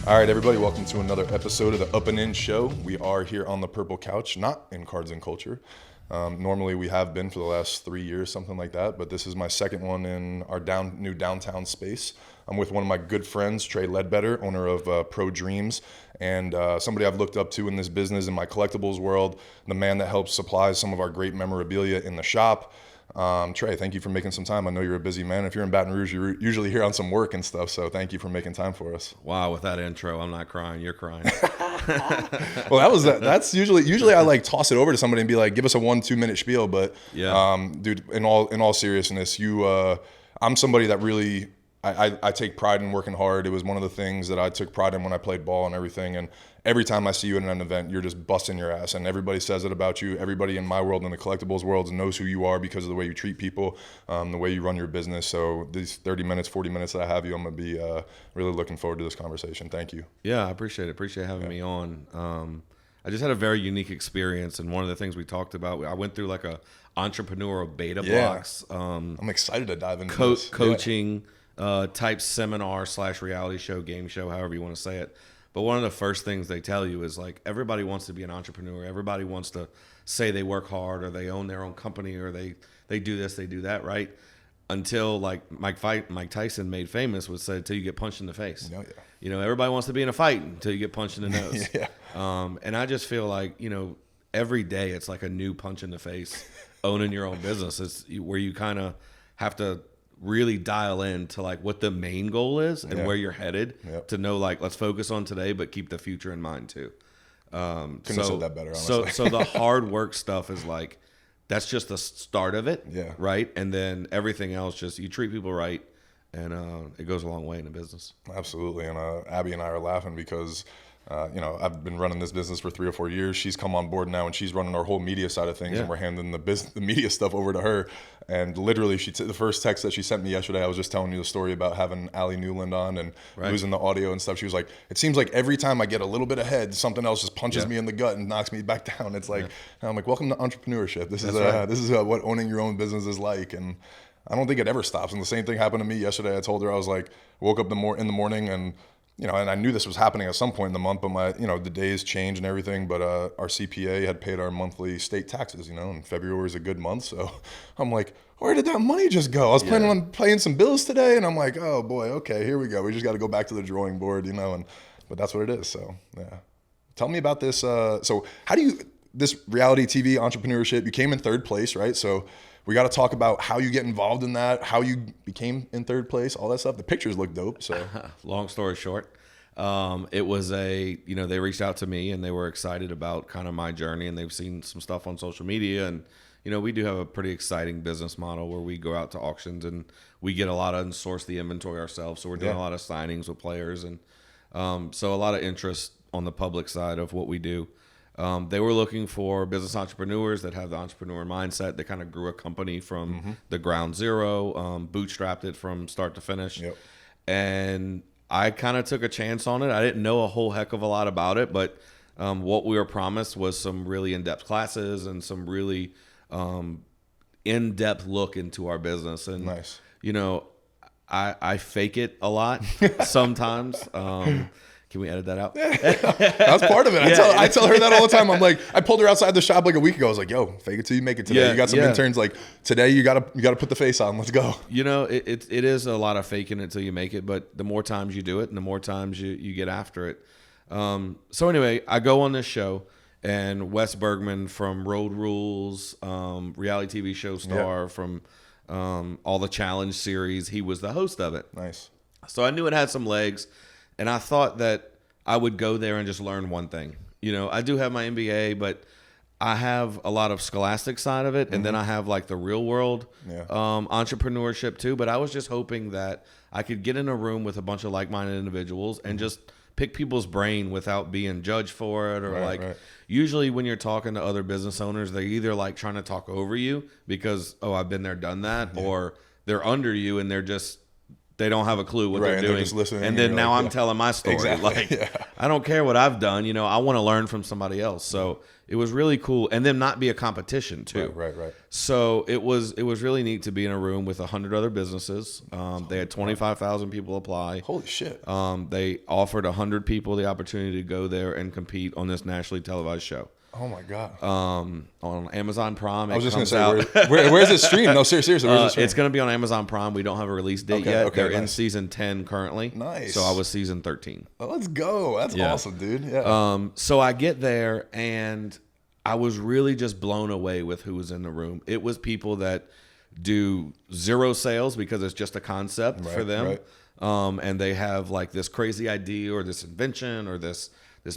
All right, everybody, welcome to another episode of the Up and In Show. We are here on the Purple Couch, not in Cards and Culture. Normally, we have been for the last 3 years, something like that, but this is my second one in our new downtown space. I'm with one of my good friends, Trey Ledbetter, owner of Pro Dreams, and somebody I've looked up to in this business, in my collectibles world, the man that helps supply some of our great memorabilia in the shop. Trey, thank you for making some time. I know you're a busy man. If you're in Baton Rouge, you're usually here on some work and stuff, so thank you for making time for us. Wow, with that intro, I'm not crying. You're crying. Well, that's usually I like toss it over to somebody and be like, give us a 1-2 minute spiel. But Yeah. dude, in all seriousness, I'm somebody that really I take pride in working hard. It was one of the things that I took pride in when I played ball and everything. And every time I see you at an event, you're just busting your ass. And everybody says it about you. Everybody in my world and the collectibles world knows who you are because of the way you treat people, the way you run your business. So these 30 minutes, 40 minutes that I have you, I'm going to be really looking forward to this conversation. Thank you. Yeah, I appreciate it. Appreciate having me on. I just had a very unique experience, and one of the things we talked about, I went through like a entrepreneurial beta blocks. I'm excited to dive into this. Coaching type seminar / reality show, game show, however you want to say it. But one of the first things they tell you is like everybody wants to be an entrepreneur. Everybody wants to say they work hard or they own their own company or they do this, they do that, right? Until like Mike Tyson made famous would say until you get punched in the face. Yeah. You know, everybody wants to be in a fight until you get punched in the nose. Yeah. And I just feel like, you know, every day it's like a new punch in the face owning your own business. It's where you kind of have to really dial in to like what the main goal is and where you're headed to know like let's focus on today but keep the future in mind too. Couldn't have said that better, honestly. So the hard work stuff is like that's just the start of it, right? And then everything else just you treat people right and it goes a long way in a business. Absolutely. And Abby and I are laughing because I've been running this business for 3 or 4 years. She's come on board now, and she's running our whole media side of things, and we're handing the media stuff over to her. And literally, the first text that she sent me yesterday, I was just telling you the story about having Allie Newland on and losing the audio and stuff. She was like, "It seems like every time I get a little bit ahead, something else just punches me in the gut and knocks me back down." It's like, and I'm like, "Welcome to entrepreneurship. This is what owning your own business is like." And I don't think it ever stops. And the same thing happened to me yesterday. I told her I was like, woke up in the morning and. And I knew this was happening at some point in the month, but the days change and everything. But our CPA had paid our monthly state taxes, and February is a good month. So I'm like, where did that money just go? I was planning on paying some bills today, and I'm like, oh boy, okay, here we go. We just got to go back to the drawing board, but that's what it is. So yeah, tell me about this. So how do this reality TV entrepreneurship? You came in third place, right? So. We got to talk about how you get involved in that, how you became in third place, all that stuff. The pictures look dope. So, long story short, it was they reached out to me and they were excited about kind of my journey and they've seen some stuff on social media. And, we do have a pretty exciting business model where we go out to auctions and we get a lot of and source the inventory ourselves. So we're doing a lot of signings with players and so a lot of interest on the public side of what we do. They were looking for business entrepreneurs that have the entrepreneur mindset. They kind of grew a company from the ground zero, bootstrapped it from start to finish. Yep. And I kind of took a chance on it. I didn't know a whole heck of a lot about it, but what we were promised was some really in-depth classes and some really in-depth look into our business. And, nice. I fake it a lot sometimes. Can we edit that out? That's part of it. I tell her that all the time. I'm like, I pulled her outside the shop like a week ago. I was like, yo, fake it till you make it today. You got some interns like today you gotta put the face on. Let's go. It is a lot of faking it till you make it, but the more times you do it and the more times you get after it. So anyway, I go on this show and Wes Bergman from Road Rules, reality TV show star from all the challenge series, he was the host of it. Nice. So I knew it had some legs. And I thought that I would go there and just learn one thing. I do have my MBA, but I have a lot of scholastic side of it. And then I have like the real world entrepreneurship too. But I was just hoping that I could get in a room with a bunch of like-minded individuals and just pick people's brain without being judged for it. Or usually when you're talking to other business owners, they're either like trying to talk over you because, oh, I've been there, done that. Or they're under you and they don't have a clue what Right, they're and they're doing. just listening, And and then you're now like, I'm yeah. telling my story. Exactly, Like, yeah. I don't care what I've done. You know, I want to learn from somebody else. So it was really cool. And then not be a competition too. Right. So it was really neat to be in a room with 100 other businesses. They had 25,000 people apply. Holy shit. They offered 100 people the opportunity to go there and compete on this nationally televised show. Oh my God. On Amazon Prime. I was just gonna say, where's it streamed? No, seriously, where's it streamed? It's going to be on Amazon Prime. We don't have a release date yet. Okay, They're in nice. season 10 currently. Nice. So I was season 13. Oh, let's go. That's Yeah. awesome, dude. Yeah. So I get there and I was really just blown away with who was in the room. It was people that do zero sales because it's just a concept for them. Right. And they have like this crazy idea or this invention or this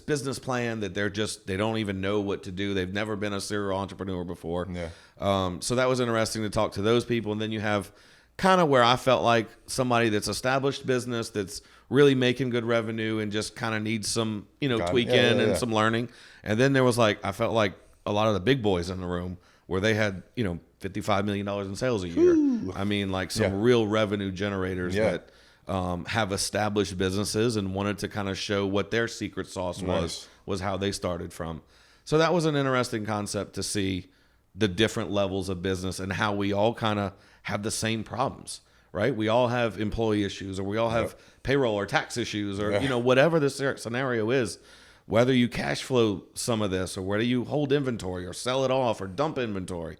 business plan that they don't even know what to do. They've never been a serial entrepreneur before. Yeah. So that was interesting to talk to those people. And then you have kind of where I felt like somebody that's established business that's really making good revenue and just kind of needs some, tweaking and some learning. And then there was I felt like a lot of the big boys in the room where they had, $55 million in sales a year. Ooh. I mean, like some real revenue generators that have established businesses and wanted to kind of show what their secret sauce was how they started from. So that was an interesting concept to see the different levels of business and how we all kind of have the same problems, right? We all have employee issues or we all have payroll or tax issues or, whatever the scenario is, whether you cash flow some of this or whether you hold inventory or sell it off or dump inventory.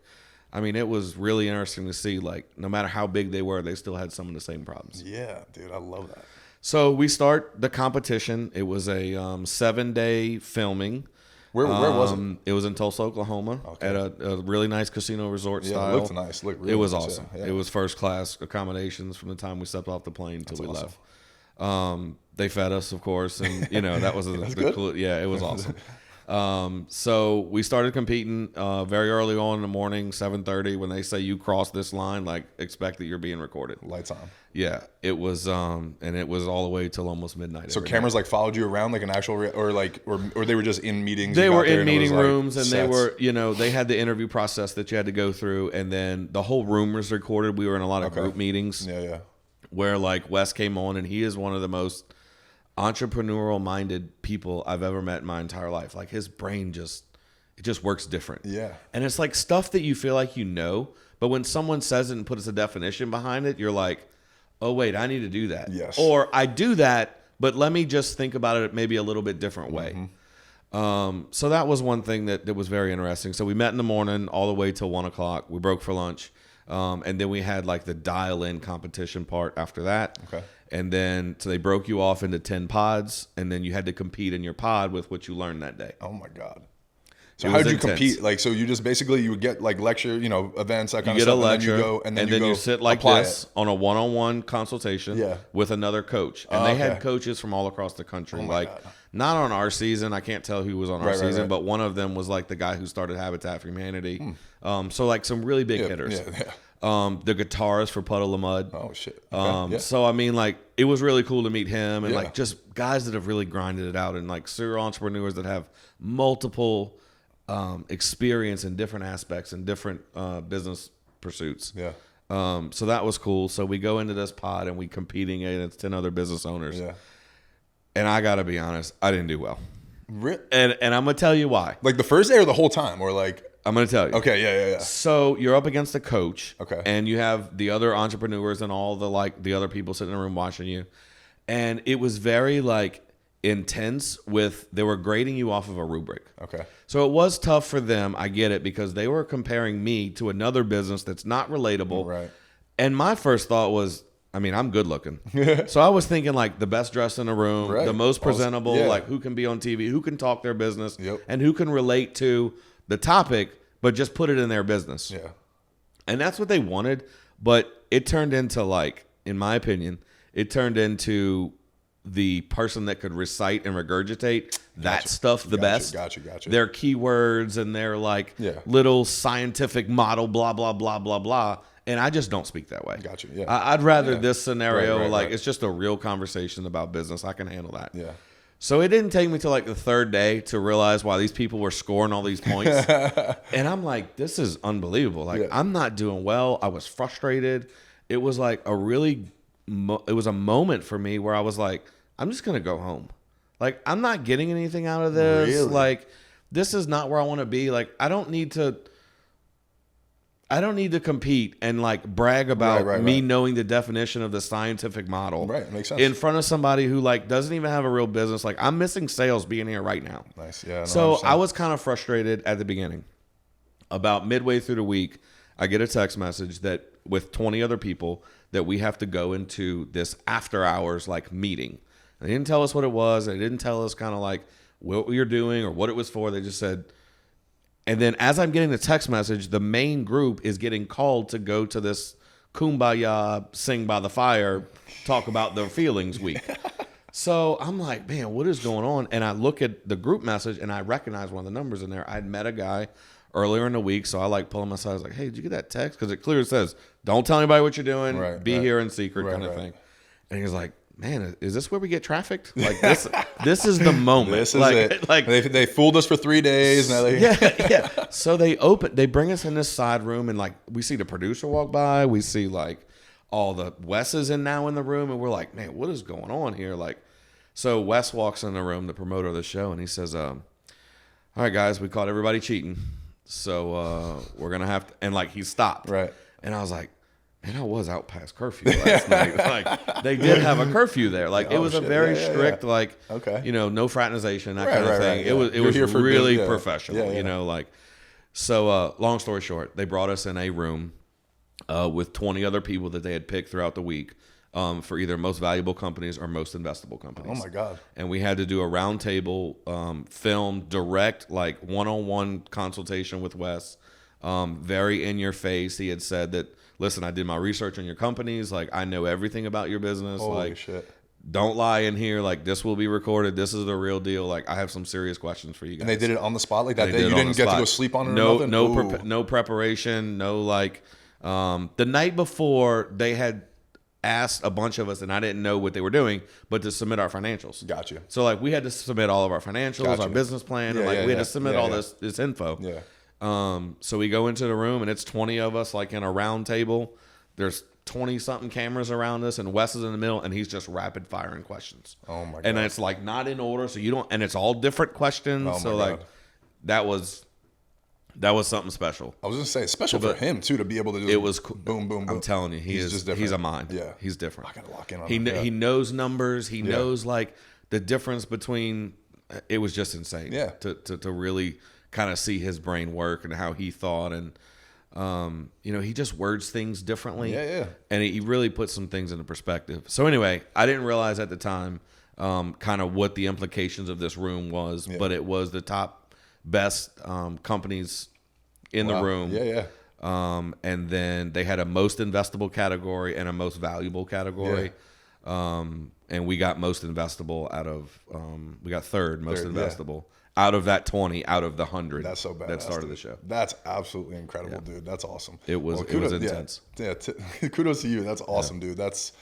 I mean, it was really interesting to see, no matter how big they were, they still had some of the same problems. Yeah, dude, I love that. So we start the competition. It was a 7-day filming. Where was it? It was in Tulsa, Oklahoma, at a really nice casino resort style. It looked nice. Looked really it was nice, awesome. yeah. It was first class accommodations from the time we stepped off the plane until we left. They fed us, of course, and that was cool. Yeah, it was awesome. So we started competing very early on in the morning, 7:30. When they say you cross this line, expect that you're being recorded. Lights on. Yeah, it was, and it was all the way till almost midnight. So cameras followed you around like an actual, or they were just in meetings. They you were got there in and it meeting was, rooms, and they sets. were, they had the interview process that you had to go through, and then the whole room was recorded. We were in a lot of group meetings. Yeah. Where Wes came on, and he is one of the most entrepreneurial minded people I've ever met in my entire life. His brain just works different. Yeah. And it's stuff that you feel like but when someone says it and puts a definition behind it, you're like, oh wait, I need to do that. Yes. Or I do that, but let me just think about it maybe a little bit different way. So that was one thing that was very interesting. So we met in the morning all the way till 1:00. We broke for lunch. And then we had the dial-in competition part after that. Okay. And then, so they broke you off into 10 pods, and then you had to compete in your pod with what you learned that day. Oh my God. So how did you compete? So you just basically, you would get lecture, events, that kind of stuff. You get a lecture, and then you go sit like this on a one-on-one consultation with another coach. And they had coaches from all across the country. Oh my God. Not on our season. I can't tell who was on our season, right. but one of them was the guy who started Habitat for Humanity. So some really big hitters. Yeah. The guitarist for Puddle of Mud. Oh shit. Okay. So I mean, it was really cool to meet him and just guys that have really grinded it out and serial entrepreneurs that have multiple experience in different aspects and different business pursuits. Yeah. So that was cool. So we go into this pod and we competing against 10 other business owners. Yeah. And I gotta be honest, I didn't do well. Really? And I'm gonna tell you why. The first day or the whole time, or I'm going to tell you. Okay, yeah. So you're up against a coach. Okay. And you have the other entrepreneurs and all the other people sitting in the room watching you. And it was very intense they were grading you off of a rubric. Okay. So it was tough for them. I get it, because they were comparing me to another business that's not relatable. Right. And my first thought was, I'm good looking. So I was thinking the best dressed in the room, the most presentable, who can be on TV, who can talk their business, and who can relate to the topic, but just put it in their business. Yeah. And that's what they wanted. But it turned into in my opinion, it turned into the person that could recite and regurgitate that stuff the best. Gotcha. Their keywords and their little scientific model, blah, blah, blah, blah, blah. And I just don't speak that way. Gotcha. Yeah. I'd rather this scenario, Right. it's just a real conversation about business. I can handle that. Yeah. So it didn't take me till the third day to realize why these people were scoring all these points. And I'm this is unbelievable. I'm not doing well. I was frustrated. It was a really it was a moment for me where I was like, I'm just going to go home. Like, I'm not getting anything out of this. Really? Like, this is not where I want to be. Like, I don't need to compete and like brag about me knowing the definition of the scientific model. Right, makes sense. In front of somebody who like doesn't even have a real business. Like, I'm missing sales being here right now. Nice. Yeah. No, so I was kind of frustrated at the beginning. About midway through the week, I get a text message that with 20 other people that we have to go into this after hours like meeting. They didn't tell us what it was. They didn't tell us kind of like what we were doing or what it was for. They just said. And then as I'm getting the text message, the main group is getting called to go to this Kumbaya, sing by the fire, talk about their feelings week. So I'm like, man, what is going on? And I look at the group message and I recognize one of the numbers in there. I'd met a guy earlier in the week. So I like pull him aside. I was like, hey, did you get that text? Because it clearly says, don't tell anybody what you're doing. Be here in secret kind of thing. And he was like, man, is this where we get trafficked? Like this is the moment. This is it. Like they fooled us for 3 days. Now yeah. So they bring us in this side room and like we see the producer walk by. We see like all the Wes is in now in the room and we're like, man, what is going on here? Like, so Wes walks in the room, the promoter of the show, and he says, all right, guys, we caught everybody cheating. So we're gonna have to, and like he stopped. Right. And I was like, man, I was out past curfew last night. Like they did have a curfew there. Like it was a very strict, like no fraternization, that kind of thing. It was really professional, you know, like. So long story short, they brought us in a room with 20 other people that they had picked throughout the week for either most valuable companies or most investable companies. Oh my God. And we had to do a round table, film, direct, like one-on-one consultation with Wes. Very in your face. He had said that, listen, I did my research on your companies. Like, I know everything about your business. Holy like, shit. Don't lie in here. Like, this will be recorded. This is the real deal. Like, I have some serious questions for you guys. And they did it on the spot like that day? You didn't get to go sleep on it or nothing? No preparation. No, like, the night before, they had asked a bunch of us, and I didn't know what they were doing, but to submit our financials. Gotcha. So, like, we had to submit all of our financials, our business plan, and, like, we had to submit all this info. Yeah. So we go into the room and it's 20 of us like in a round table. There's 20 something cameras around us and Wes is in the middle and he's just rapid firing questions. Oh my God. And it's like not in order. So you don't, and it's all different questions. Oh so like that was something special. I was going to say special for him too, to be able to just boom, boom, boom. I'm telling you, he's a mind. Yeah. He's different. I got to lock in on him. He knows numbers. He knows like the difference between, it was just insane. Yeah. To really kind of see his brain work and how he thought, and he just words things differently. And he really puts some things into perspective. So anyway, I didn't realize at the time kind of what the implications of this room was, but it was the top best companies in the room. And then they had a most investable category and a most valuable category. And we got most investable out of we got third most investable out of that 20, out of the 100. That's so bad. That started the show. That's absolutely incredible, dude. That's awesome. It was intense. Kudos to you. That's awesome, dude. That's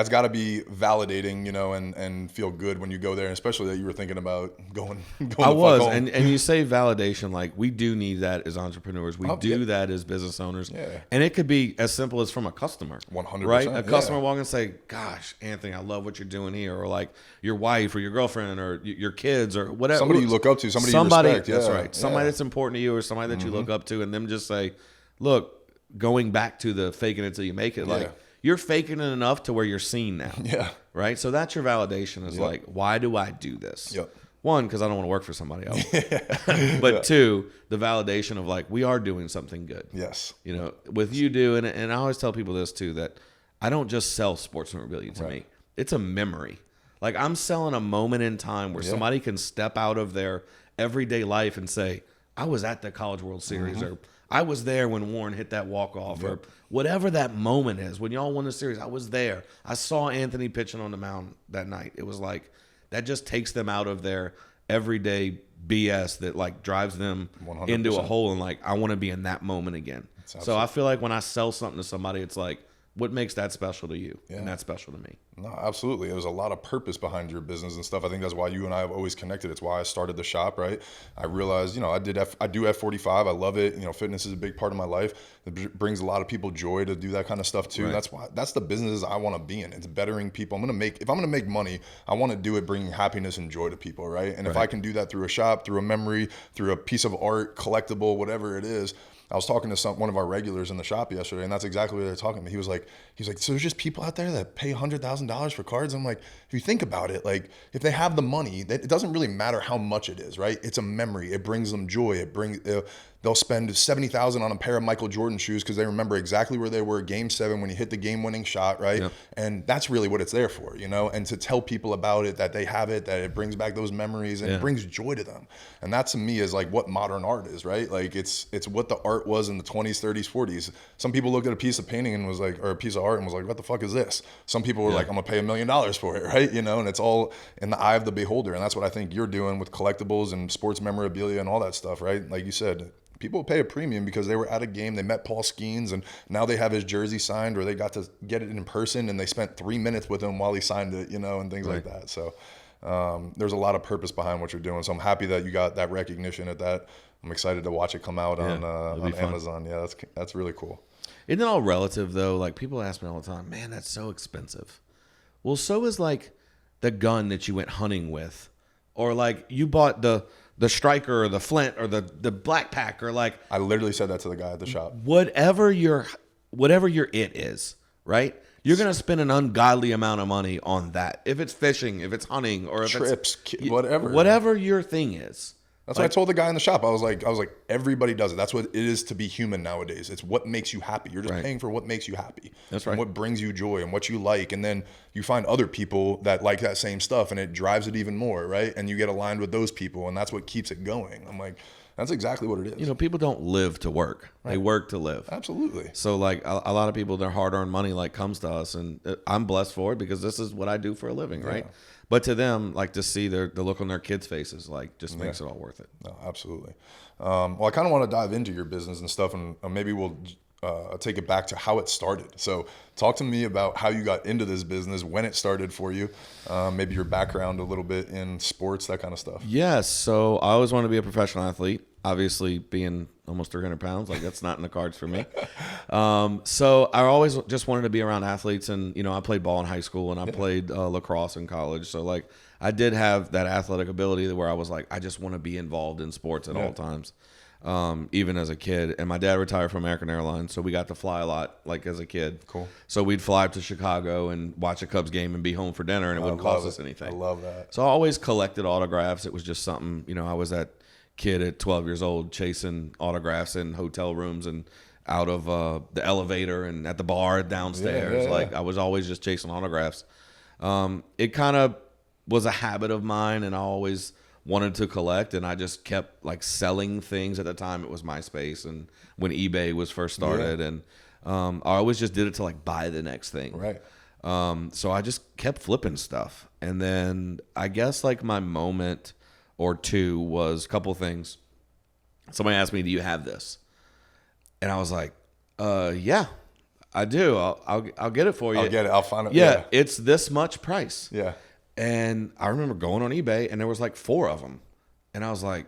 got to be validating, and feel good when you go there, and especially that you were thinking about going. I was, and you say validation, like we do need that as entrepreneurs. We do that as business owners, and it could be as simple as from a customer. 100%, right? A customer walking and say, "Gosh, Anthony, I love what you're doing here," or like your wife or your girlfriend or your kids or whatever. Somebody you look up to, somebody you respect. That's right. Somebody that's important to you, or somebody that you look up to, and them just say, "Look, going back to the faking it till you make it, like." You're faking it enough to where you're seen now. Right? So that's your validation is like, why do I do this? One, because I don't want to work for somebody else. But two, the validation of like, we are doing something good. Yes. With you doing it. And I always tell people this too, that I don't just sell sports memorabilia to me. It's a memory. Like I'm selling a moment in time where somebody can step out of their everyday life and say, I was at the College World Series or I was there when Warren hit that walk-off or whatever that moment is. When y'all won the series, I was there. I saw Anthony pitching on the mound that night. It was like, that just takes them out of their everyday BS that like drives them 100%. Into a hole and like, I want to be in that moment again. So I feel like when I sell something to somebody, it's like, what makes that special to you? And that's special to me. No, absolutely. There's a lot of purpose behind your business and stuff. I think that's why you and I have always connected. It's why I started the shop, right? I realized, I do F45. I love it. Fitness is a big part of my life. It brings a lot of people joy to do that kind of stuff too. Right. That's the business I want to be in. It's bettering people. If I'm going to make money, I want to do it bringing happiness and joy to people, right? And if I can do that through a shop, through a memory, through a piece of art, collectible, whatever it is. I was talking to one of our regulars in the shop yesterday, and that's exactly what they were talking to me. He was like, so there's just people out there that pay $100,000 for cards. I'm like, if you think about it, like if they have the money, it doesn't really matter how much it is, right? It's a memory. It brings them joy. They'll spend $70,000 on a pair of Michael Jordan shoes because they remember exactly where they were Game 7 when he hit the game-winning shot, right? Yep. And that's really what it's there for, And to tell people about it, that they have it, that it brings back those memories and it brings joy to them. And that to me is like what modern art is, right? Like it's what the art was in the 20s, 30s, 40s. Some people looked at a piece of painting and was like, or a piece of art and was like, what the fuck is this? Some people were like, I'm gonna pay $1 million for it, right? And it's all in the eye of the beholder. And that's what I think you're doing with collectibles and sports memorabilia and all that stuff, right? Like you said, people pay a premium because they were at a game, they met Paul Skeens, and now they have his jersey signed, or they got to get it in person and they spent 3 minutes with him while he signed it, and things like that. So there's a lot of purpose behind what you're doing. So I'm happy that you got that recognition at that. I'm excited to watch it come out on Amazon. Yeah, that's really cool. Isn't it all relative though? Like people ask me all the time, man, that's so expensive. Well, so is like the gun that you went hunting with, or like you bought the striker or the flint or the black pack, or like I literally said that to the guy at the shop. Whatever your it is, right? You're gonna spend an ungodly amount of money on that. If it's fishing, if it's hunting, or if trips, it's whatever your thing is. That's what I told the guy in the shop. I was like, everybody does it. That's what it is to be human nowadays. It's what makes you happy. You're just paying for what makes you happy. That's right. And what brings you joy and what you like. And then you find other people that like that same stuff and it drives it even more, right? And you get aligned with those people and that's what keeps it going. I'm like, that's exactly what it is. People don't live to work. Right. They work to live. Absolutely. So like a lot of people, their hard-earned money like comes to us, and I'm blessed for it because this is what I do for a living, right? Yeah. But to them, like to see the look on their kids' faces, like just makes it all worth it. No, absolutely. Well, I kind of want to dive into your business and stuff, and maybe we'll take it back to how it started. So talk to me about how you got into this business, when it started for you, maybe your background a little bit in sports, that kind of stuff. Yes. So I always wanted to be a professional athlete. Obviously, being almost 300 pounds, like that's not in the cards for me. So I always just wanted to be around athletes, and I played ball in high school, and I played lacrosse in college. So like I did have that athletic ability where I was like, I just want to be involved in sports at all times, even as a kid. And my dad retired from American Airlines, so we got to fly a lot, like as a kid. Cool. So we'd fly up to Chicago and watch a Cubs game and be home for dinner, and it wouldn't cost us anything. I love that. So I always collected autographs. It was just something, I was that kid at 12 years old chasing autographs in hotel rooms and out of the elevator and at the bar downstairs. Like I was always just chasing autographs. It kind of was a habit of mine, and I always wanted to collect, and I just kept like selling things. At the time it was MySpace and when eBay was first started, and I always just did it to like buy the next thing. Right. So I just kept flipping stuff, and then I guess like my moment or two was a couple things. Somebody asked me, "Do you have this?" And I was like, "Yeah, I do. I'll get it for you. I'll get it. I'll find it. Yeah, it's this much price." Yeah. And I remember going on eBay, and there was like 4 of them, and I was like,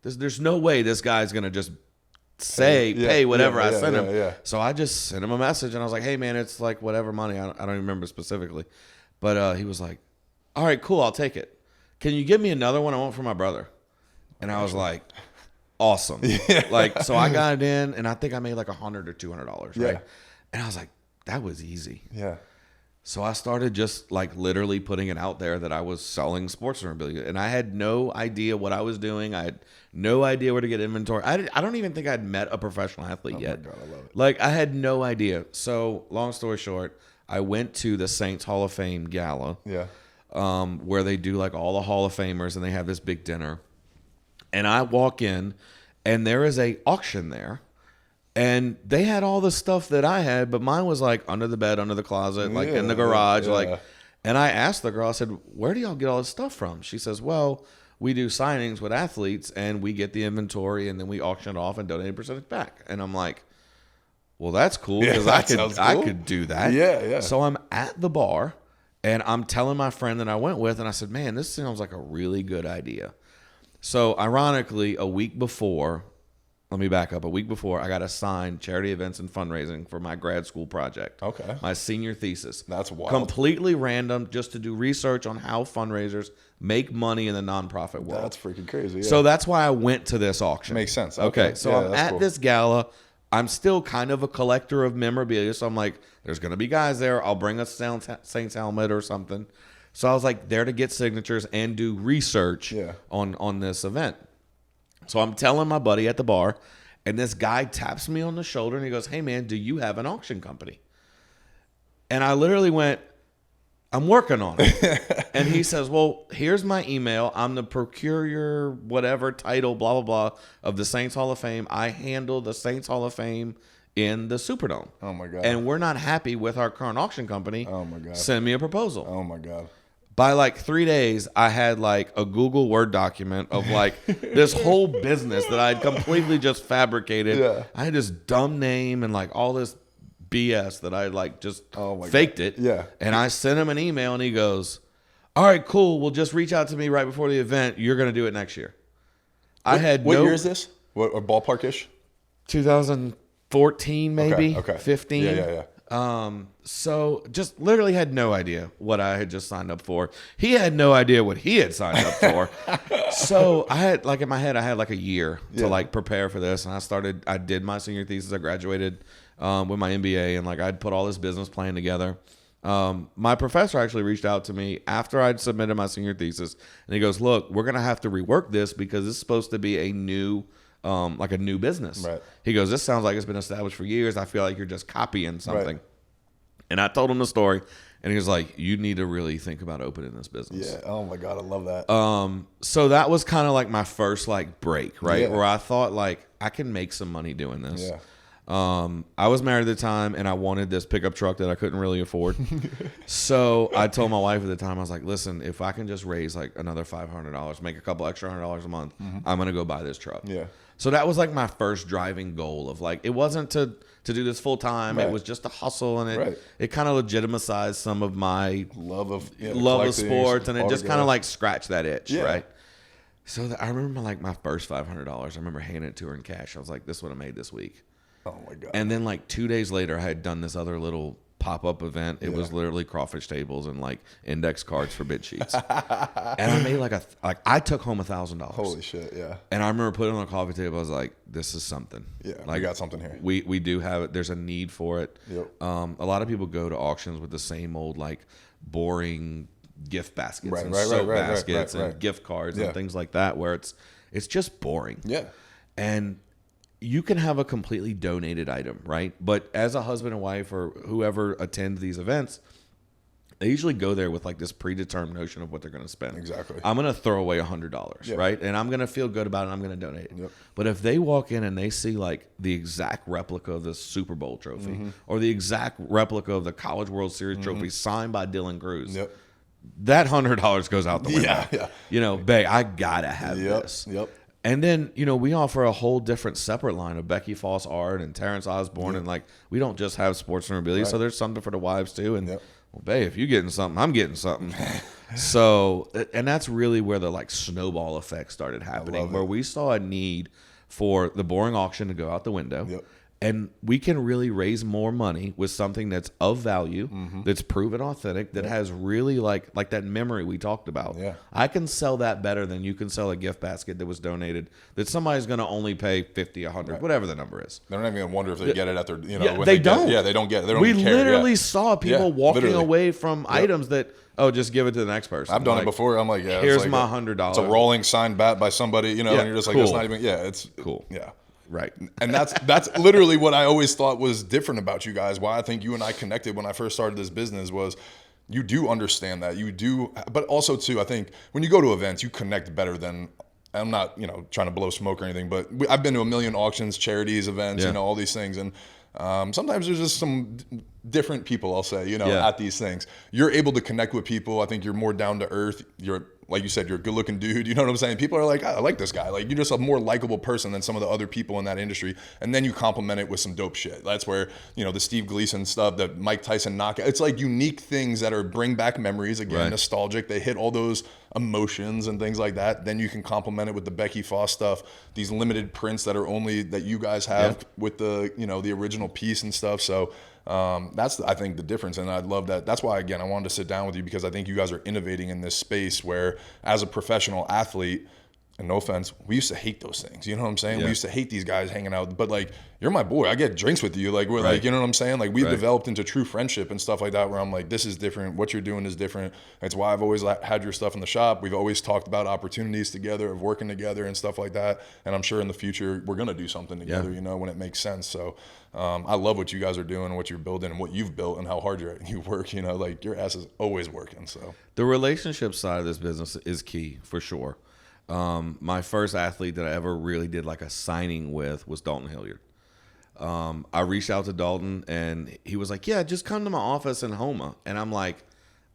"There's no way this guy's gonna just pay whatever I sent him." Yeah. So I just sent him a message, and I was like, "Hey man, it's like whatever money. I don't even remember specifically," but he was like, "All right, cool. I'll take it. Can you give me another one? I want for my brother." And I was like, awesome. Like, so I got it in, and I think I made like $100 or $200, right? And I was like, that was easy. Yeah. So I started just like literally putting it out there that I was selling sports memorabilia, and I had no idea what I was doing. I had no idea where to get inventory. I don't even think I'd met a professional athlete yet. Oh my God, I love it. Like I had no idea. So long story short, I went to the Saints Hall of Fame gala. Yeah. Where they do like all the Hall of Famers, and they have this big dinner. And I walk in, and there is a auction there, and they had all the stuff that I had, but mine was like under the bed, under the closet, like in the garage, like. And I asked the girl, I said, "Where do y'all get all this stuff from?" She says, "Well, we do signings with athletes, and we get the inventory, and then we auction it off and donate a percentage back." And I'm like, well, that's cool Yeah, because that sounds I cool. could do that. Yeah, yeah. So I'm at the bar and I'm telling my friend that I went with, and I said, man, this sounds like a really good idea. So ironically, a week before, let me back up. A week before, I got assigned charity events and fundraising for my grad school project. Okay. My senior thesis. That's wild. Completely random, just to do research on how fundraisers make money in the nonprofit world. That's freaking crazy. Yeah. So that's why I went to this auction. Makes sense. Okay. So Yeah, I'm that's at cool. this gala. I'm still kind of a collector of memorabilia. So I'm like, there's going to be guys there. I'll bring a Saints helmet or something. So I was like there to get signatures and do research on this event. So I'm telling my buddy at the bar, and this guy taps me on the shoulder and he goes, hey man, do you have an auction company? And I literally went, I'm working on it. And he says, well, here's my email. I'm the procurer, whatever title, blah, blah, blah, of the Saints Hall of Fame. I handle the Saints Hall of Fame in the Superdome. Oh my God. And we're not happy with our current auction company. Oh my God. Send me a proposal. Oh my God. By like 3 days, I had like a Google Word document of like this whole business that I had completely just fabricated. Yeah. I had this dumb name and like all this BS that I had like just my faked God. it. Yeah. And I sent him an email and he goes, all right, cool. Well, just reach out to me right before the event. You're going to do it next year. What year is this? What ballpark-ish? 2014 maybe. Okay. 15. Yeah. So just literally had no idea what I had just signed up for. He had no idea what he had signed up for. So I had like in my head, I had like a year to like prepare for this. And I did my senior thesis. I graduated with my MBA, and like I'd put all this business plan together. My professor actually reached out to me after I'd submitted my senior thesis, and he goes, look, we're going to have to rework this because this is supposed to be a new business. Right. He goes, this sounds like it's been established for years. I feel like you're just copying something. Right. And I told him the story, and he was like, you need to really think about opening this business. Yeah. Oh my God. I love that. So that was kind of like my first like break, right? Yeah. Where I thought like I can make some money doing this. Yeah. I was married at the time, and I wanted this pickup truck that I couldn't really afford. So I told my wife at the time, I was like, listen, if I can just raise like another $500, make a couple extra $100 a month, I'm going to go buy this truck. Yeah. So that was like my first driving goal of like, it wasn't to do this full time. Right. It was just a hustle, and it kind of legitimized some of my love of sports, and it just kind of like scratched that itch. Yeah. Right. So I remember like my first $500, I remember handing it to her in cash. I was like, this is what I made this week. Oh my God. And then like 2 days later, I had done this other little pop-up event. It was literally crawfish tables and like index cards for bid sheets. And I made I took home $1,000. Holy shit. Yeah. And I remember putting it on a coffee table. I was like, this is something. Yeah. Like, we got something here. We do have it. There's a need for it. Yep. A lot of people go to auctions with the same old like boring gift baskets Right, and right, soap right, baskets right. and gift cards and things like that, where it's just boring. Yeah. And you can have a completely donated item, right? But as a husband and wife or whoever attends these events, they usually go there with like this predetermined notion of what they're going to spend. Exactly. I'm going to throw away $100, right? And I'm going to feel good about it. I'm going to donate it. Yep. But if they walk in and they see like the exact replica of the Super Bowl trophy or the exact replica of the College World Series trophy signed by Dylan Cruz, that $100 goes out the window. Yeah. You know, babe, I got to have this. Yep. And then, you know, we offer a whole different separate line of Becky Foss art and Terrence Osborne. And like, we don't just have sports memorabilia. Right. So there's something for the wives too. And well, babe, if you're getting something, I'm getting something. So, and that's really where the like snowball effect started happening, where we saw a need for the boring auction to go out the window. Yep. And we can really raise more money with something that's of value, that's proven authentic, that has really like that memory we talked about. Yeah. I can sell that better than you can sell a gift basket that was donated that somebody's going to only pay 50, 100, whatever the number is. They're not even going to wonder if they get it at their, you know, Yeah, when they don't. They don't get it. They don't We even care. literally saw people walking literally. away from items that, oh, just give it to the next person. I've done it before. I'm like, yeah. Here's like my $100. It's a rolling signed bat by somebody, you know, and you're just like, cool. that's not even, it's cool. Yeah. Right. And that's literally what I always thought was different about you guys. Why I think you and I connected when I first started this business was you do understand that. You do, but also too, I think when you go to events, you connect better than, I'm not, you know, trying to blow smoke or anything, but I've been to a million auctions, charities, events, you know, all these things. And sometimes there's just some different people, I'll say, you know, at these things. You're able to connect with people. I think you're more down to earth. You're like you said, you're a good looking dude. You know what I'm saying? People are like, I like this guy. Like, you're just a more likable person than some of the other people in that industry. And then you complement it with some dope shit. That's where, the Steve Gleason stuff, the Mike Tyson knockout. It's like unique things that are bring back memories, again, nostalgic. They hit all those emotions and things like that. Then you can complement it with the Becky Foss stuff, these limited prints that are only that you guys have with the, the original piece and stuff. So that's, I think, the difference. And I love that. That's why, again, I wanted to sit down with you, because I think you guys are innovating in this space where, as a professional athlete, and no offense, we used to hate those things. You know what I'm saying? We used to hate these guys hanging out. But, like, you're my boy. I get drinks with you. Like, we're like, you know what I'm saying? Like, we've developed into true friendship and stuff like that, where I'm like, this is different. What you're doing is different. That's why I've always had your stuff in the shop. We've always talked about opportunities together, of working together and stuff like that. And I'm sure in the future we're going to do something together, when it makes sense. So I love what you guys are doing, what you're building, and what you've built, and how hard you work. Like, your ass is always working. So the relationship side of this business is key, for sure. My first athlete that I ever really did like a signing with was Dalton Hilliard. I reached out to Dalton, and he was like, yeah, just come to my office in Homa. And I'm like,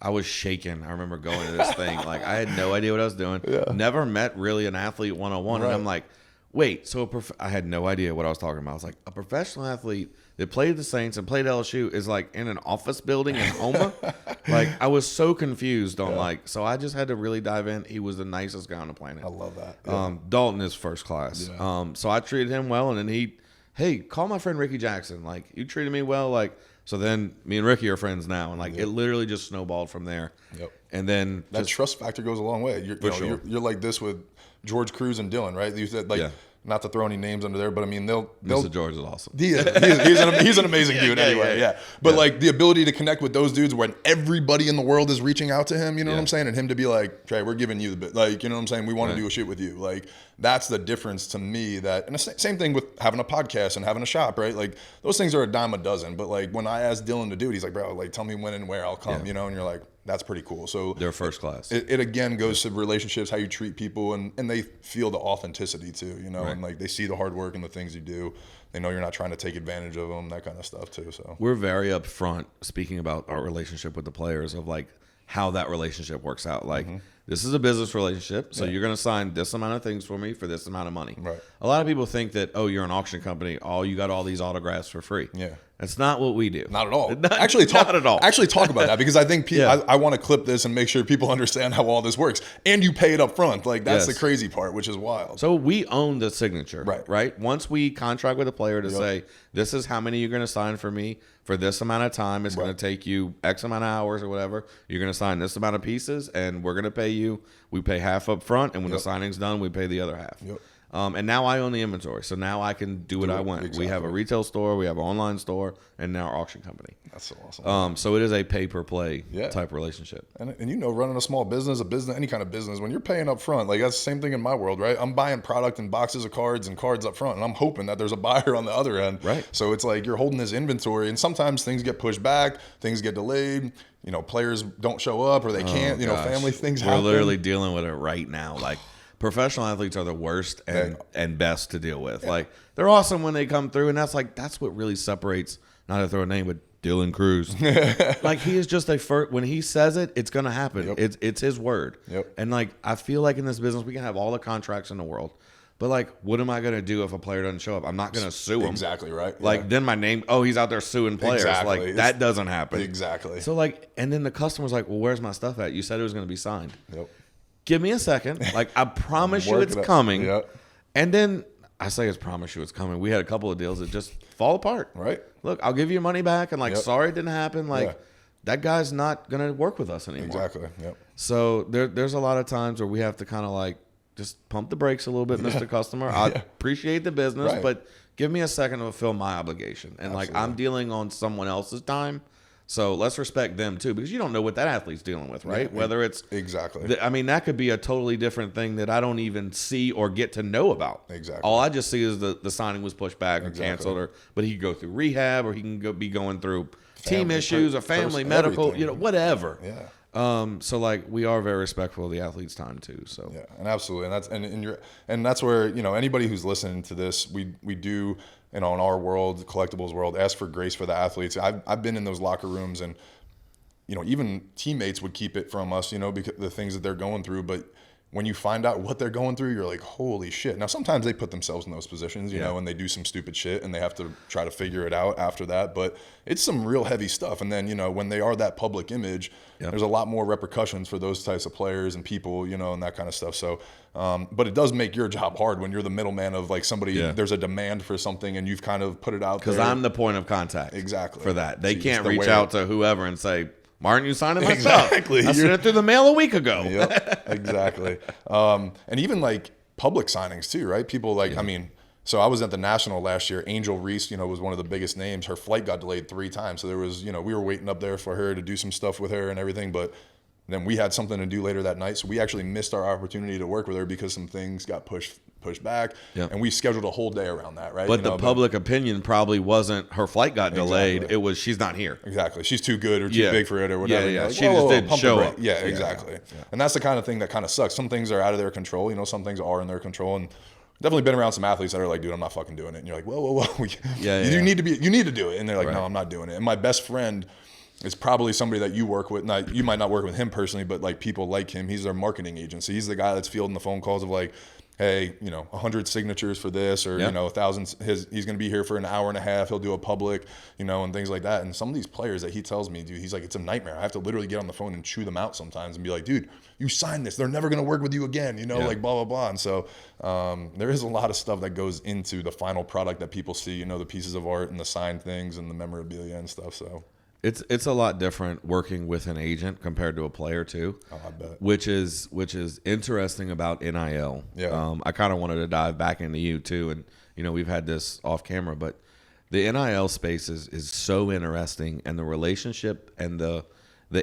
I was shaking. I remember going to this thing. Like, I had no idea what I was doing. Never met really an athlete one-on-one. And I'm like, wait, so I had no idea what I was talking about. I was like, a professional athlete that played the Saints and played LSU is like in an office building in Homa? Like, I was so confused on so I just had to really dive in. He was the nicest guy on the planet. I love that. Dalton is first class. So I treated him well, and then hey, call my friend Ricky Jackson. Like, you treated me well. Like, so then me and Ricky are friends now, and like it literally just snowballed from there. And then that trust factor goes a long way. You're like this with George Cruz and Dylan, right? You said, like, not to throw any names under there, but I mean, Mr. George is awesome. He's an amazing dude anyway. But like, the ability to connect with those dudes when everybody in the world is reaching out to him, you know what I'm saying? And him to be like, Trey, we're giving you the bit, like, you know what I'm saying? We want to do a shit with you. Like, that's the difference to me. That, and the same thing with having a podcast and having a shop, right? Like, those things are a dime a dozen. But like, when I asked Dylan to do it, he's like, bro, like, tell me when and where I'll come, and you're like, that's pretty cool. So they're first class. It again goes to relationships, how you treat people, and they feel the authenticity too, and like, they see the hard work and the things you do. They know you're not trying to take advantage of them, that kind of stuff too. So we're very upfront speaking about our relationship with the players, of like how that relationship works out. Like, this is a business relationship, so you're going to sign this amount of things for me for this amount of money. Right. A lot of people think that, oh, you're an auction company, you got all these autographs for free. Yeah. That's not what we do. Not at all. Not at all. Actually, talk about that, because I think I want to clip this and make sure people understand how all this works. And you pay it up front. Like, that's the crazy part, which is wild. So we own the signature, right? Once we contract with a player to say, this is how many you're going to sign for me for this amount of time. It's going to take you X amount of hours or whatever. You're going to sign this amount of pieces, and we're going to pay you. We pay half up front, and when the signing's done, we pay the other half. And now I own the inventory, so now I can do what I want. Exactly. We have a retail store, we have an online store, and now our auction company. That's so awesome. So it is a pay-per-play type relationship. And running a small business, any kind of business, when you're paying up front, like, that's the same thing in my world, right? I'm buying product in boxes of cards and cards up front, and I'm hoping that there's a buyer on the other end. Right. So it's like, you're holding this inventory, and sometimes things get pushed back, things get delayed. Players don't show up, or they can't. Family things happen. We're literally dealing with it right now. Like, professional athletes are the worst and best to deal with. Like, they're awesome when they come through, and that's what really separates, not to throw a name, but Dylan Cruz. Like, he is just when he says it, it's going to happen. It's his word. And like, I feel like in this business, we can have all the contracts in the world, but like, what am I going to do if a player doesn't show up? I'm not going to sue him. Exactly right. Like, then my name, he's out there suing players. Exactly. Like, that doesn't happen. Exactly. So like, and then the customer's like, well, where's my stuff at? You said it was going to be signed. Give me a second. Like, I promise you it's coming. And then I say, I promise you it's coming. We had a couple of deals that just fall apart. Right. Look, I'll give you your money back. And like, sorry it didn't happen. Like, that guy's not going to work with us anymore. Exactly. So there's a lot of times where we have to kind of like just pump the brakes a little bit, Mr. Customer. I appreciate the business, but give me a second to fulfill my obligation. And like, I'm dealing on someone else's time. So let's respect them too, because you don't know what that athlete's dealing with, right? Whether it's that could be a totally different thing that I don't even see or get to know about. Exactly. All I just see is the signing was pushed back or canceled, but he could go through rehab, or he can be going through team issues or family, medical, whatever. So like, we are very respectful of the athlete's time too. So and absolutely, and that's where anybody who's listening to this, we do. In our world, collectibles world, ask for grace for the athletes. I've been in those locker rooms, and even teammates would keep it from us, because the things that they're going through. But when you find out what they're going through, you're like, holy shit. Now, sometimes they put themselves in those positions, you know, and they do some stupid shit and they have to try to figure it out after that. But it's some real heavy stuff. And then, when they are that public image, there's a lot more repercussions for those types of players and people, and that kind of stuff. So, but it does make your job hard when you're the middleman of like somebody, there's a demand for something and you've kind of put it out there. Because I'm the point of contact. Exactly. For that. They can't reach out to whoever and say, why aren't you signing my stuff? Exactly. I sent it through the mail a week ago. Yep, exactly. And even like public signings too, right? People like, so I was at the National last year. Angel Reese, was one of the biggest names. Her flight got delayed 3 times. So there was, we were waiting up there for her to do some stuff with her and everything. But then we had something to do later that night. So we actually missed our opportunity to work with her because some things got pushed back. Yep. And we scheduled a whole day around that, right? But the public opinion probably wasn't her flight got delayed. Exactly. It was she's not here. Exactly. She's too good or too big for it or whatever. Yeah. Like, she just didn't show up. Yeah, exactly. Yeah. And that's the kind of thing that kind of sucks. Some things are out of their control. Some things are in their control. And definitely been around some athletes that are like, dude, I'm not fucking doing it. And you're like, whoa. You need to do it. And they're like, no, I'm not doing it. And my best friend is probably somebody that you work with. Now, you might not work with him personally, but like people like him, he's their marketing agent. So he's the guy that's fielding the phone calls of like, hey, 100 signatures for this, or 1,000. He's going to be here for an hour and a half. He'll do a public, and things like that. And some of these players that he tells me, dude, he's like, it's a nightmare. I have to literally get on the phone and chew them out sometimes and be like, dude, you signed this. They're never going to work with you again. Like blah blah blah. And so there is a lot of stuff that goes into the final product that people see. The pieces of art and the signed things and the memorabilia and stuff. So. It's a lot different working with an agent compared to a player too. Oh, I bet. Which is interesting about NIL. Yeah. I kind of wanted to dive back into you too, and we've had this off camera, but the NIL space is so interesting, and the relationship and the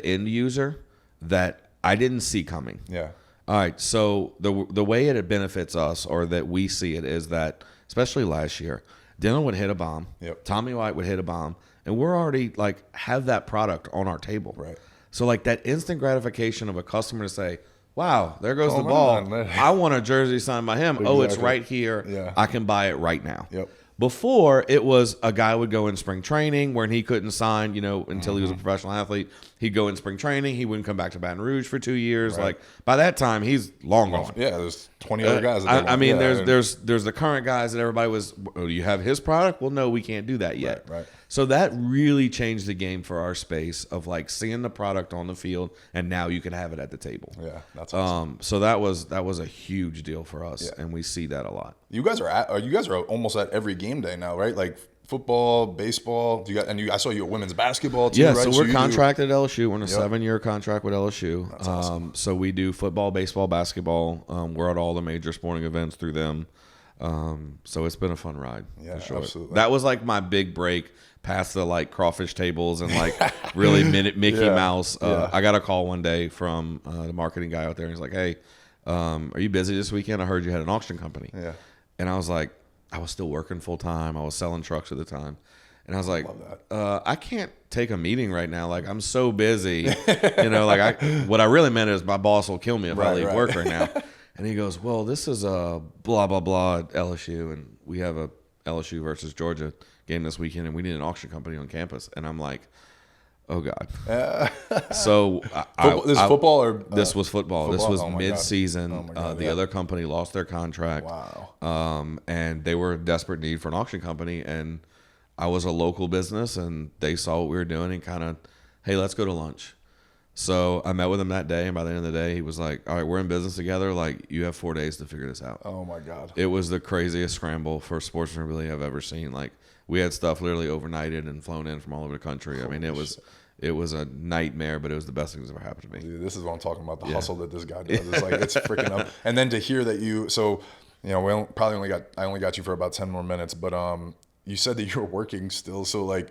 end user that I didn't see coming. Yeah. All right. So the way it benefits us, or that we see it, is that especially last year, Dylan would hit a bomb. Yep. Tommy White would hit a bomb. And we're already like have that product on our table. Right. So like that instant gratification of a customer to say, wow, there goes the ball. I want a jersey signed by him. Exactly. Oh, it's right here. Yeah. I can buy it right now. Yep. Before, it was a guy would go in spring training where he couldn't sign, until he was a professional athlete. He'd go in spring training. He wouldn't come back to Baton Rouge for 2 years. Right. Like by that time, he's long gone. Yeah, there's 20 other guys. There's the current guys that everybody was. Oh, do you have his product? Well, no, we can't do that yet. Right. So that really changed the game for our space of like seeing the product on the field, and now you can have it at the table. Yeah, that's awesome. So that was a huge deal for us, and we see that a lot. You guys are almost at every game day now, right? Like football, baseball. I saw you at women's basketball too, yeah, right? So we're contracted at LSU. We're in a 7-year contract with LSU. That's awesome. So we do football, baseball, basketball. We're at all the major sporting events through them. So it's been a fun ride. Yeah, for sure. Absolutely. That was like my big break past the like crawfish tables and like really Mickey Mouse. I got a call one day from the marketing guy out there. And he's like, hey, are you busy this weekend? I heard you had an auction company. Yeah. And I was like, I was still working full time. I was selling trucks at the time. And I was like, I can't take a meeting right now. Like, I'm so busy. What I really meant is my boss will kill me if I leave work right now. And he goes, well, this is a blah, blah, blah at LSU. And we have a LSU versus Georgia game this weekend. And we need an auction company on campus. And I'm like, oh, God. So this football or? This was football. This was mid-season. The other company lost their contract. Wow. And they were in desperate need for an auction company. And I was a local business, and they saw what we were doing and kind of, hey, let's go to lunch. So I met with him that day, and by the end of the day, he was like, all right, we're in business together. Like, you have 4 days to figure this out. Oh, my God. It was the craziest scramble for sports memorabilia I've ever seen. Like, we had stuff literally overnighted and flown in from all over the country. I mean, it was a nightmare, but it was the best thing that's ever happened to me. Dude, this is what I'm talking about, the hustle that this guy does. It's like, it's freaking up. And then to hear that I only got you for about 10 more minutes, but you said that you were working still. So like,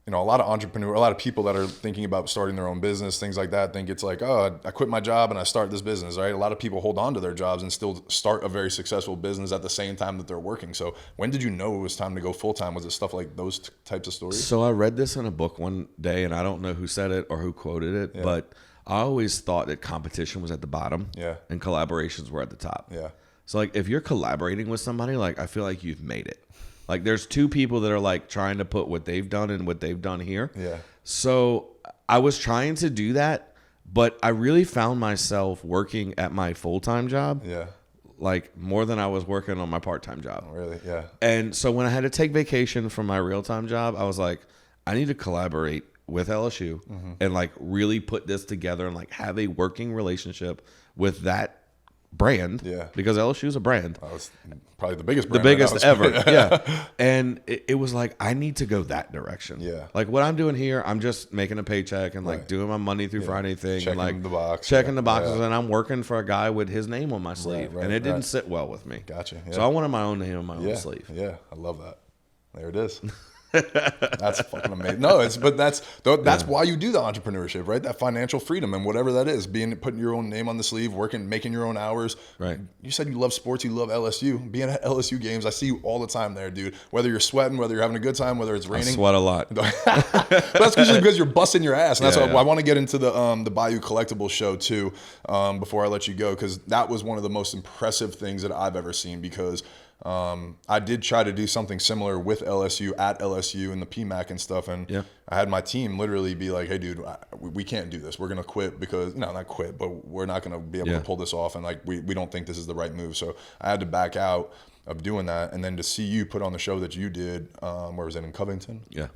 a lot of people that are thinking about starting their own business, things like that, think it's like, oh, I quit my job and I start this business, right? A lot of people hold on to their jobs and still start a very successful business at the same time that they're working. So when did you know it was time to go full time? Was it stuff like those types of stories? So I read this in a book one day, and I don't know who said it or who quoted it, but I always thought that competition was at the bottom and collaborations were at the top. Yeah. So like if you're collaborating with somebody, like I feel like you've made it. Like there's two people that are like trying to put what they've done and what they've done here. Yeah. So I was trying to do that, but I really found myself working at my full-time job. Yeah. Like more than I was working on my part-time job. Really? Yeah. And so when I had to take vacation from my real-time job, I was like, I need to collaborate with LSU and like really put this together and like have a working relationship with that brand. Yeah. Because LSU is a brand. That was probably the biggest The brand right biggest now. ever. Yeah. And it was like, I need to go that direction. Yeah. Like what I'm doing here, I'm just making a paycheck and like Right. doing my Monday through Friday thing. Checking and like the box. checking Yeah. the boxes. Yeah. And I'm working for a guy with his name on my sleeve. right, and it didn't right. sit well with me. Gotcha. Yeah. So I wanted my own name on my own Yeah. sleeve. Yeah. I love that. There it is. That's fucking amazing. No, but that's why you do the entrepreneurship, right? That financial freedom and whatever that is, putting your own name on the sleeve, working, making your own hours. Right. You said you love sports, you love LSU. Being at LSU games, I see you all the time there, dude. Whether you're sweating, whether you're having a good time, whether it's I raining. sweat a lot. But that's usually because you're busting your ass, and that's Yeah, why yeah. I want to get into the Bayou Collectibles show too, before I let you go, because that was one of the most impressive things that I've ever seen. Because I did try to do something similar with LSU at LSU and the PMAC and stuff, and Yeah. I had my team literally be like, "Hey, dude, we can't do this. We're gonna quit because not quit, but we're not gonna be able Yeah. to pull this off, and like we don't think this is the right move." So I had to back out of doing that, and then to see you put on the show that you did, where was it, in Covington? Yeah.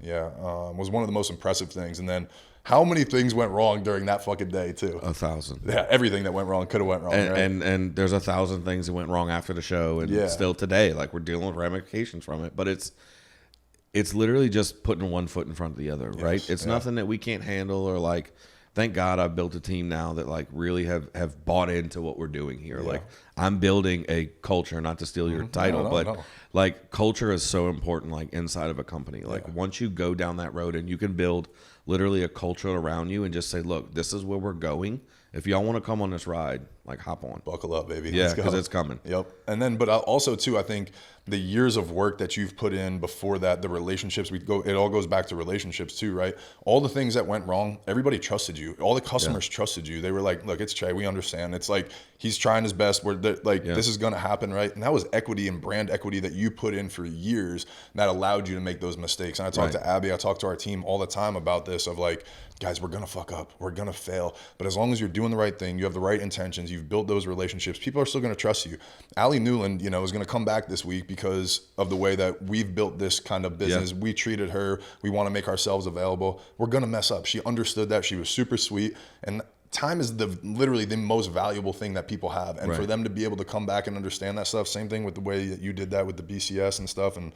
Was one of the most impressive things. And then how many things went wrong during that fucking day too? 1,000. Yeah, everything that went wrong could have went wrong, And, right? and there's 1,000 things that went wrong after the show, and Yeah. still today, like we're dealing with ramifications from it. But it's literally just putting one foot in front of the other, right? It's yeah. nothing that we can't handle, or like, thank God I've built a team now that like really have bought into what we're doing here. Like I'm building a culture, not to steal your title, No, but no. like culture is so important, like inside of a company. Like once you go down that road and you can build literally a culture around you and just say, look, this is where we're going. If y'all want to come on this ride, like hop on. Buckle up, baby. Yeah, Let's go. because it's coming. Yep. And then, but also too, I think the years of work that you've put in before that, the relationships, it all goes back to relationships too, right? All the things that went wrong, everybody trusted you. All the customers trusted you. They were like, look, it's Trey. We understand. It's like, he's trying his best. This is going to happen, right? And that was equity and brand equity that you put in for years that allowed you to make those mistakes. And I talked to Abby, I talk to our team all the time about this of like, guys, we're going to fuck up. We're going to fail. But as long as you're doing the right thing, you have the right intentions, you've built those relationships, people are still going to trust you. Allie Newland, is going to come back this week because of the way that we've built this kind of business. We treated her. We want to make ourselves available. We're going to mess up. She understood that. She was super sweet. And time is literally the most valuable thing that people have. And for them to be able to come back and understand that stuff, same thing with the way that you did that with the BCS and stuff. And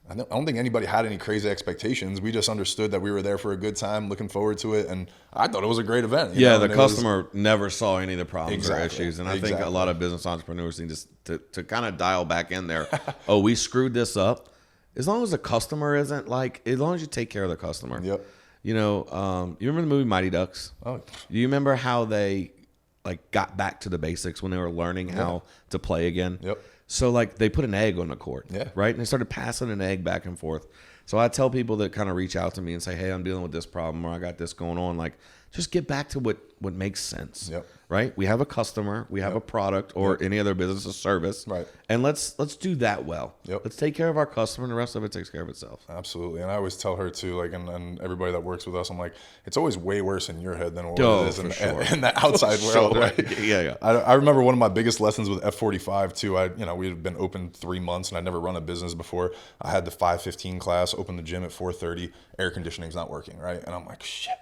I don't think anybody had any crazy expectations. We just understood that we were there for a good time, looking forward to it, and I thought it was a great event. The customer never saw any of the problems or Exactly. issues, and I think a lot of business entrepreneurs need to kind of dial back in there. Oh, we screwed this up. As long as the customer isn't like, as long as you take care of the customer. Yep. You remember the movie Mighty Ducks? Oh. Do you remember how they like got back to the basics when they were learning how to play again? Yep. So like they put an egg on the court, right? And they started passing an egg back and forth. So I tell people that kind of reach out to me and say, hey, I'm dealing with this problem, or I got this going on. Like, just get back to what makes sense, right? We have a customer, we have a product, or any other business or service, right? And let's do that well. Let's take care of our customer, and the rest of it takes care of itself. Absolutely. And I always tell her too, like, and everybody that works with us, I'm like, it's always way worse in your head than what it is in the outside world, right? Yeah. I remember one of my biggest lessons with F45 too. We had been open 3 months and I'd never run a business before. I had the 5:15 class, opened the gym at 4:30, air conditioning's not working, right? And I'm like, shit.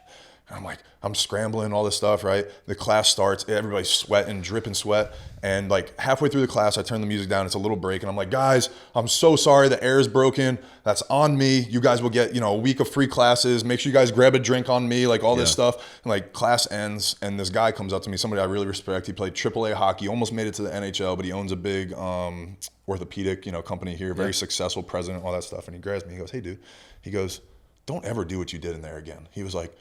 And I'm scrambling, all this stuff, right? The class starts, everybody's sweating, dripping sweat. And like halfway through the class, I turn the music down. It's a little break. And I'm like, guys, I'm so sorry. The air is broken. That's on me. You guys will get, a week of free classes. Make sure you guys grab a drink on me, like all this stuff. And like class ends and this guy comes up to me, somebody I really respect. He played AAA hockey, almost made it to the NHL, but he owns a big orthopedic, company here, very successful president, all that stuff. And he grabs me, he goes, hey dude, he goes, don't ever do what you did in there again. He was like,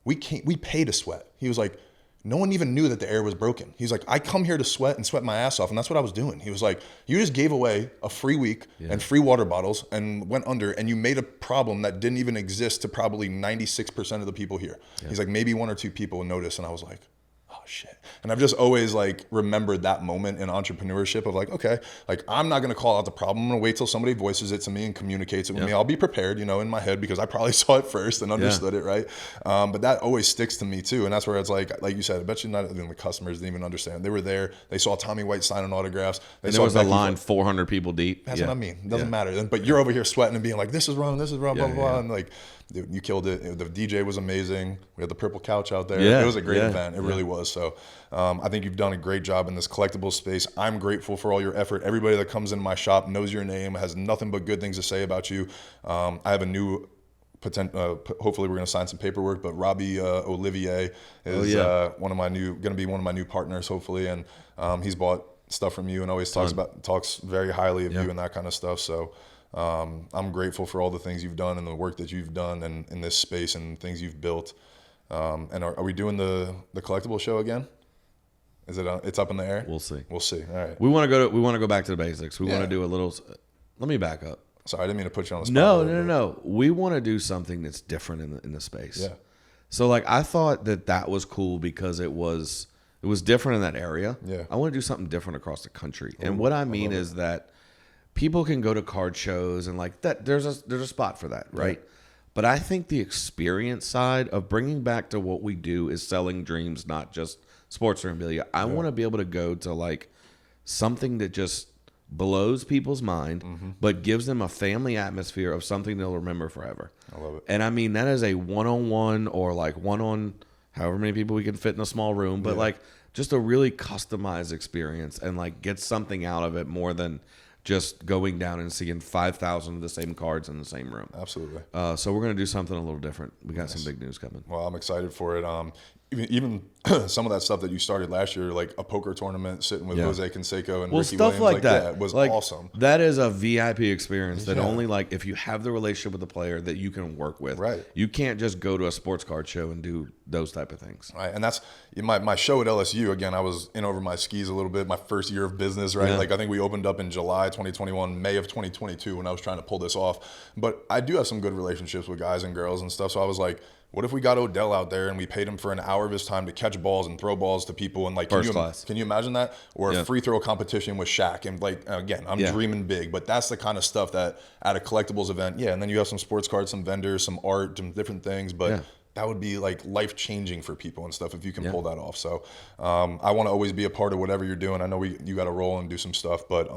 we pay to sweat. He was like, no one even knew that the air was broken. He's like, I come here to sweat and sweat my ass off. And that's what I was doing. He was like, you just gave away a free week and free water bottles and went under, and you made a problem that didn't even exist to probably 96% of the people here. He's like, maybe 1 or 2 people would notice. And I was like, oh shit. And I've just always like remembered that moment in entrepreneurship of like, okay, like I'm not going to call out the problem. I'm going to wait till somebody voices it to me and communicates it with me. I'll be prepared, you know, in my head because I probably saw it first and understood it, right? But that always sticks to me too. And that's where it's like you said, I bet you not even the customers didn't even understand. They were there. They saw Tommy White signing autographs. And there was a line 400 people deep. That's what I mean. It doesn't matter. But you're over here sweating and being like, this is wrong, blah, blah, blah. And like, dude, you killed it. The DJ was amazing. We had the purple couch out there. It was a great event. It really was. So I think you've done a great job in this collectible space. I'm grateful for all your effort. Everybody that comes in my shop knows your name, has nothing but good things to say about you. I have a new hopefully we're going to sign some paperwork, but Robbie Olivier is going to be one of my new partners, hopefully. And he's bought stuff from you and always talks very highly of you and that kind of stuff. So I'm grateful for all the things you've done and the work that you've done and in this space and things you've built. And are we doing the collectible show again? Is it? It's up in the air. We'll see. We'll see. All right. We want to go back to the basics. We want to do a little. Let me back up. Sorry, I didn't mean to put you on the spot. No. We want to do something that's different in the space. Yeah. So like I thought that was cool because it was different in that area. Yeah. I want to do something different across the country. And what I mean is that people can go to card shows and like that. There's a spot for that, right? Yeah. But I think the experience side of bringing back to what we do is selling dreams, not just sports memorabilia. I want to be able to go to like something that just blows people's mind, but gives them a family atmosphere of something they'll remember forever. I love it. And I mean, that is a one-on-one or like one-on however many people we can fit in a small room, but like just a really customized experience and like get something out of it more than just going down and seeing 5,000 of the same cards in the same room. Absolutely. So we're going to do something a little different. We got some big news coming. Well, I'm excited for it. Even some of that stuff that you started last year, like a poker tournament, sitting with Jose Canseco and Ricky stuff Williams, like that was like, awesome. That is a VIP experience that only like if you have the relationship with the player that you can work with. Right. You can't just go to a sports card show and do those type of things. Right. And that's my show at LSU. Again, I was in over my skis a little bit. My first year of business, right? Yeah. Like I think we opened up in July 2021, May of 2022 when I was trying to pull this off. But I do have some good relationships with guys and girls and stuff. So I was like, what if we got Odell out there and we paid him for an hour of his time to catch balls and throw balls to people and like can you imagine that? Or a free throw competition with Shaq and like again, I'm dreaming big, but that's the kind of stuff that at a collectibles event, and then you have some sports cards, some vendors, some art, some different things, but that would be like life changing for people and stuff if you can pull that off. So I want to always be a part of whatever you're doing. I know you got to roll and do some stuff, but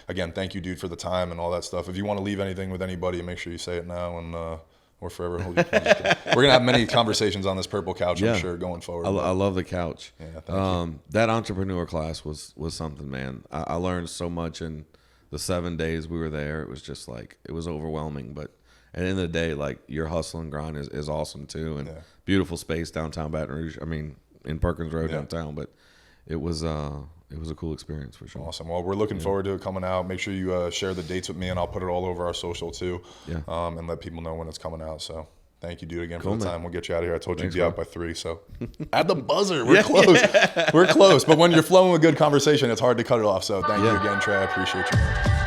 again, thank you, dude, for the time and all that stuff. If you want to leave anything with anybody, make sure you say it now and. Or forever hold your We're going to have many conversations on this purple couch, I'm sure, going forward. I love the couch. Yeah, thank you. That entrepreneur class was something, man. I learned so much in the 7 days we were there. It was just like, it was overwhelming. But at the end of the day, like your hustle and grind is awesome too. And beautiful space downtown Baton Rouge. I mean, in Perkins Road downtown. But it was a cool experience for sure. Awesome. Well, we're looking forward to it coming out. Make sure you share the dates with me, and I'll put it all over our social too. And let people know when it's coming out. So thank you, dude, again for the time. We'll get you out of here. I told you to be out by 3. So at the buzzer, we're close. We're close. But when you're flowing with good conversation, it's hard to cut it off. So thank you again, Trey. I appreciate you.